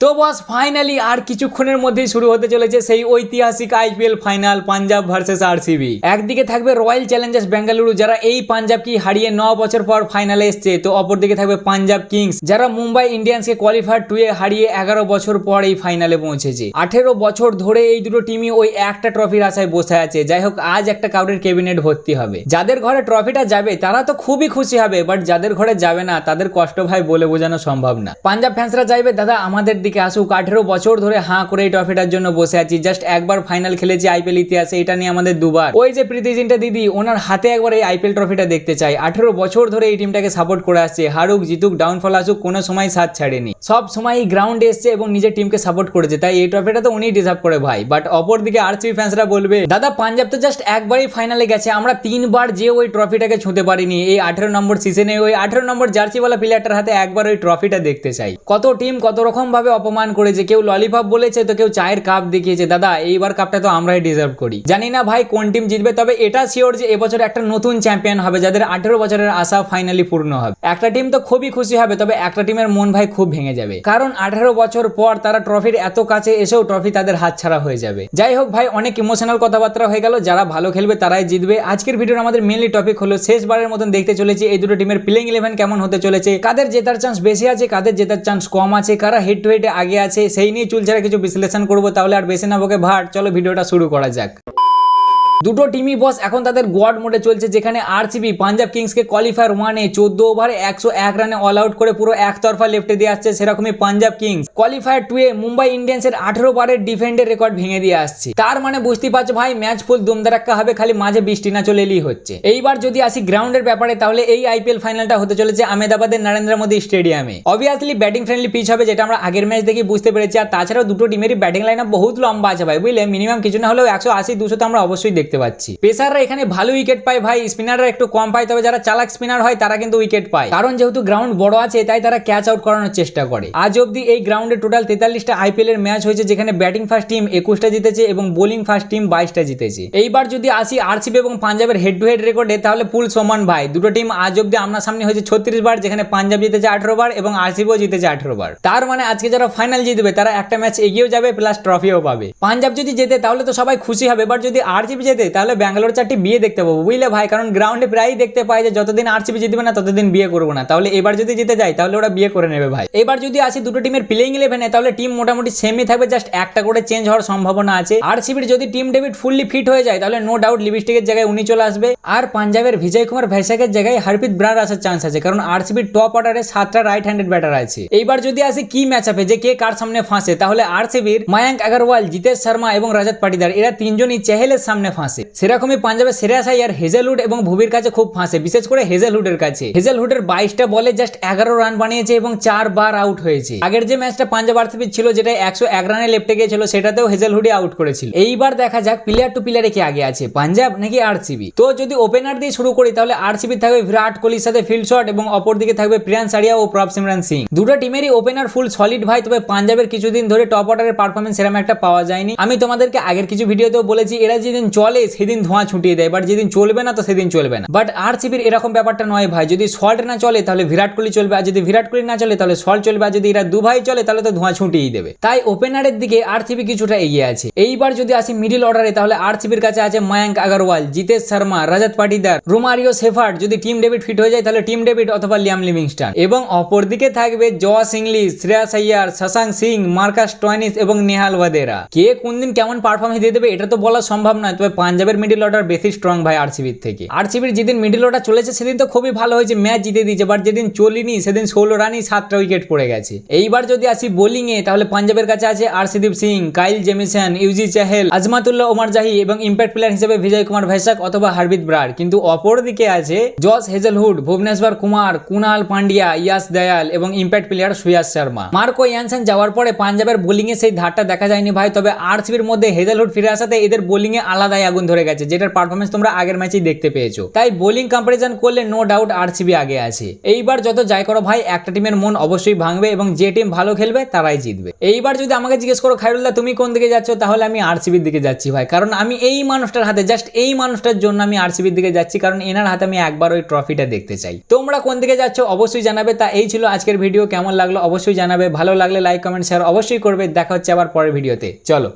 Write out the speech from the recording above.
তো বস ফাইনালি আর কিছুক্ষণের মধ্যেই শুরু হতে চলেছে সেই ঐতিহাসিক IPL final Punjab versus RCB. একদিকে থাকবে রয়্যাল চ্যালেঞ্জার্স বেঙ্গালুরু যারা এই পাঞ্জাবকে হারিয়ে 9 বছর পর ফাইনালে এসছে, তো অপরদিকে থাকবে পাঞ্জাব কিংস যারা মুম্বাই ইন্ডিয়ান্সকে কোয়ালিফায়ার 2 এ হারিয়ে 11 বছর পর এই ফাইনালে পৌঁছেছে। 18 বছর ধরে এই দুটো টিমই ওই একটা ট্রফির আশায় বসে আছে। যাই হোক, আজ একটা কাউরের ক্যাবিনেট ভর্তি হবে। যাদের ঘরে ট্রফিটা যাবে তারা তো খুবই খুশি হবে, বাট যাদের ঘরে যাবে না তাদের কষ্ট ভাই বলে বোঝানো সম্ভব না। পাঞ্জাব ফ্যান্সরা চাইবে দাদা আমাদের দিকে আসুক, 18 বছর ধরে হাঁ করে এই ট্রফিটার জন্য বসে আছি, জাস্ট একবার ফাইনাল খেলেছি আইপিএল ইতিহাসে, এটা নিয়ে আমাদের দুবার। ওই যে প্রীতি জিন্টা দিদি, ওনার হাতে একবার এই আইপিএল ট্রফিটা দেখতে চাই। 18 বছর ধরে এই টিমটাকে সাপোর্ট করে আসছে, হারুক জিতুক ডাউনফল আসুক কোনো সময় সাথ ছাড়েনি, সব সময় এই গ্রাউন্ডে এসছে এবং নিজের টিমকে সাপোর্ট করেছে, তাই এই ট্রফিটা তো উনি ডিজার্ভ করে ভাই। বাট অপরদিকে আরসিবি ফ্যান্সরা বলবে দাদা পাঞ্জাব তো জাস্ট একবারই ফাইনালে গেছে, আমরা 3 বার যে ওই ট্রফিটাকে ছুঁতে পারিনি। এই 18 নম্বর সিজনে ওই 18 নম্বর জার্সিওয়ালা প্লেয়ারটার হাতে একবার ওই ট্রফিটা দেখতে চাই। কত টিম কত রকম ভাবে অপমান করেছে, কেউ ললিপপ বলেছে তো কেউ চায়ের কাপ দেখিয়েছে। দাদা এইবার কাপটা তো আমরাই ডিজার্ভ করি। জানি না ভাই কোন টিম জিতবে, তবে এটা শিওর যে এবছর একটা নতুন চ্যাম্পিয়ন হবে যাদের 18 বছরের আশা ফাইনালি পূর্ণ হবে। একটা টিম তো খুবই খুশি হবে, তবে একটা টিমের মন ভাই খুব ভেঙে যাবে, কারণ 18 বছর পর তারা ট্রফির এত কাছে এসেও ট্রফি তাদের হাতছাড়া হয়ে যাবে। যাই হোক ভাই, অনেক ইমোশনাল কথাবার্তা হয়ে গেল, যারা ভালো খেলবে তারাই জিতবে। আজকের ভিডিওর আমাদের মেনলি টপিক হলো শেষবারের মতন দেখতে চলেছি এই দুটো টিমের প্লেইং 11 কেমন হতে চলেছে, কাদের জেতার চান্স বেশি আছে কাদের জেতার চান্স কম আছে, কারা হেড টু হেডে আগে আছে, সেই নিয়ে চুলছাড়া কিছু বিশ্লেষণ করবো। তাহলে আর বেশি না বকে ভাট, চলো ভিডিওটা শুরু করা যাক। দুটো টিমই বস এখন তাদের গোয়াড মোডে চলছে, যেখানে আরসিবি পাঞ্জাব কিংসকে কোয়ালিফায়ার 1-এ 14 ওভারে 101 রানে অল আউট করে পুরো একতরফা লেফটে দিয়ে আসছে। সেরকমই পাঞ্জাব কিংস কোয়ালিফায়ার 2-এ মুম্বাই ইন্ডিয়ান্সের 18 বারের ডিফেন্ডের রেকর্ড ভেঙে দিয়ে আসছে। তার মানে বুঝতে পারছো ভাই, ম্যাচ ফুল দুমদারাক্কা হবে, খালি মাঝে বৃষ্টি না চলে এলেই হচ্ছে। এইবার যদি আসি গ্রাউন্ডের ব্যাপারে, তাহলে এই আইপিএল ফাইনালটা হতে চলেছে আহমেদাবাদের নরেন্দ্র মোদী স্টেডিয়ামে। অবভিয়াসলি ব্যাটিং ফ্রেন্ডলি পিচ হবে, যেটা আমরা আগের ম্যাচ দেখে বুঝতে পেরেছি। আর তাছাড়াও দুটো টিমেরই ব্যাটিং লাইন আপ বহুত লম্বা আছে ভাই, বুঝলে মিনিমাম কিছু না হলেও 180-200 তো আমরা অবশ্যই দেখতে পাচ্ছি। পেসাররা এখানে ভালো উইকেট পায় ভাই, স্পিনাররা একটু কম পায়, তবে যারা চালাক স্পিনার হয় তারা কিন্তু উইকেট পায়, কারণ যেহেতু গ্রাউন্ড বড় আছে তাই তারা ক্যাচ আউট করানোর চেষ্টা করে। আজ অব্দি এই গ্রাউন্ডে টোটাল 43টা আইপিএল এর ম্যাচ হয়েছে, যেখানে ব্যাটিং ফার্স্ট টিম 21টা জিতেছে এবং বোলিং ফার্স্ট টিম 22টা জিতেছে। এইবার যদি আসি আরসিবি এবং পাঞ্জাবের হেড টু হেড রেকর্ডে, তাহলে ফুল সমান ভাই। দুটো টিম আজ অব্দি আপনার সামনে হয়েছে 36 বার, যেখানে পাঞ্জাব জিতেছে 18 বার এবং আরসিবিও জিতেছে 18 বার। তার মানে আজকে যারা ফাইনাল জিতবে তারা একটা ম্যাচ এগিয়েও যাবে প্লাস ট্রফিও পাবে। পাঞ্জাব যদি জেতে তাহলে তো সবাই খুশি হবে, বাট যদি আরসিবি জেতে তাহলে ব্যাঙ্গালোর চারটি বিয়ে দেখতে পাবো, বুঝলে ভাই, কারণ গ্রাউন্ডে প্রায়ই দেখতে পাই যে যতদিন আরসিবি জিতবে না ততদিন বিয়ে করবো না। তাহলে এবার যদি জিতে যায় তাহলে ওরা বিয়ে করে নেবে ভাই। এবার যদি আসি দুটো টিমের প্লেইং 11-এ, তাহলে টিম মোটামুটি সেমই থাকবে, জাস্ট একটা করে চেঞ্জ হওয়ার সম্ভাবনা আছে। আরসিবির যদি টিম ডেভিড ফুললি ফিট হয়ে যায় তাহলে নো ডাউট লিপস্টিকের জায়গায় উনি চলে আসবে, আর পাঞ্জাবের বিজয় কুমার ভৈসাকের জায়গায় হারপ্রীত ব্রার আসার চান্স আছে, কারণ আরসিবির টপ অর্ডারে 7টা রাইট হ্যান্ডেড ব্যাটার আছে। এইবার যদি আসি কি ম্যাচ আপে যে কে কার সামনে ফাঁসে, তাহলে আরসিবির মায়াঙ্ক আগরওয়াল, জিতেশ শর্মা এবং রজত পাটিদার এরা তিনজনই চেহেলের সামনে ফাঁসে। সেরকমই পাঞ্জাবের শ্রেয়াস আইয়ার, হেজেলউড এবং ভুবির কাছে খুব ফাঁসে, বিশেষ করে হেজেলউডের কাছে। হেজেলউডের 22টা বলে জাস্ট 11 রান বানিয়েছে এবং 4 বার আউট হয়েছে। আগের যে ম্যাচটা পাঞ্জাব আরসিবি ছিল, যেটা 101 রানে লেফটে গিয়েছিল, সেটাতেও হেজেলউডই আউট করেছিল। এইবার দেখা যাক প্লেয়ার টু প্লেয়ারে কে আগে আছে, পাঞ্জাব নাকি আরসিবি। তো যদি ওপেনার দিয়ে শুরু করি, তাহলে আরসিবি থাকবে বিরাট কোহলির সাথে ফিল্ড শট এবং অপরদিকে থাকবে প্রিয়ান্স আরিয়া ও প্রভ সিমরন সিং। দুটো টিমেরই ওপেনার ফুল সলিড ভাই, তবে পাঞ্জাবের কিছুদিন ধরে টপ অর্ডারের পারফরমেন্স সেরকম একটা পাওয়া যায়নি। আমি তোমাদেরকে আগের কিছু ভিডিওতেও বলেছি, এরা যেদিন চলে সেদিন ধোঁয়া ছুটিয়ে দেয়, বাট যেদিন চলবে না তো সেদিন চলবে না। বাট আরসিবির এরকম ব্যাপারটা নয় ভাই, যদি সল্ট না চলে তাহলে বিরাট কোহলি চলবে, আর যদি বিরাট কোহলি না চলে তাহলে সল্ট চলবে, আর যদি এরা দু ভাই চলে তাহলে তো ধোঁয়া ছুটিয়ে দেবে। তাই ওপেনারের দিকে আরসিবি কিছুটা এগিয়ে আছে। এইবার যদি আসি মিডিল অর্ডারে, তাহলে আরসিবির কাছে আছে মায়াঙ্ক আগরওয়াল, জিতেশ শর্মা, রজত পাটিদার, রোমারিও শেফার্ড। যদি টিম ডেভিড ফিট হয়ে যায় তাহলে টিম ডেভিড অথবা লিয়াম লিভিংস্টন, এবং অপরদিকে থাকবে Josh Inglis, Shreyas Iyer, Shashank Singh, Marcus Stoinis এবং নেহাল ওয়াদেরা। কে কোন দিন কেমন পারফরমেন্স দিয়ে দেবে এটা তো বলা সম্ভব নয়, তবে পাঞ্জাবের মিডিল অর্ডার বেশি স্ট্রং ভাই আরসিবির থেকে। আরসিবির যেদিন মিডিল অর্ডার চলেছে সেদিন তো খুবই ভালো হয়েছে, ম্যাচ জিতে দিয়েছে, বাট যেদিন চলিনি সেদিন 16 রানই 7টা উইকেট পড়ে গেছে। এইবার যদি আসি বোলিং এ, তাহলে পাঞ্জাবের কাছে আছে Arshdeep Singh, Kyle Jamieson, Yuzi Chahal, Azmatullah Omarzai এবং ইম্প্যাক্ট প্লেয়ার হিসেবে বিজয় কুমার ভৈসাক অথবা হারপ্রীত ব্রার। কিন্তু অপরদিকে আছে জস হেজেলউড, ভুবনেশ্বর কুমার, কুনাল পান্ডিয়া, ইয়াস দয়াল এবং impact player Suyash Sharma. Marco Jansen যাওয়ার পরে পাঞ্জাবের বোলিং এ সেই ধারটা দেখা যায়নি ভাই, তবে আরসিবির মধ্যে হেজেলউড ফিরে আসাতে এদের বোলিং এ আলাদাই আগুন ধরে গেছে, যেটার পারফরমেন্স তোমরা আগের ম্যাচেই দেখতে পেয়েছো। তাই বোলিং কম্পারিজন করলে নো ডাউট আরসিবি আগে আছে। এইবার যত যাই করো ভাই, একটা টিমের মন অবশ্যই ভাঙবে এবং যে টিম ভালো খেলবে তারাই জিতবে। এইবার যদি আমাকে জিজ্ঞেস করো খায়রুল্লাহ তুমি কোন দিকে যাচ্ছ, তাহলে আমি আরসিবির দিকে যাচ্ছি ভাই, কারণ আমি এই মানুষটার হাতে, জাস্ট এই মানুষটার জন্য আমি আরসিবির দিকে যাচ্ছি, কারণ এনার হাতে আমি একবার ওই ট্রফিটা দেখতে চাই। তোমরা কোন দিকে যাচ্ছ অবশ্যই জানাবে। তা এই ছিল আজকের ভিডিও, কেমন লাগলো অবশ্যই জানাবে, ভালো লাগলে লাইক কমেন্ট শেয়ার অবশ্যই করবে। দেখা হচ্ছে আবার পরের ভিডিওতে, চলো।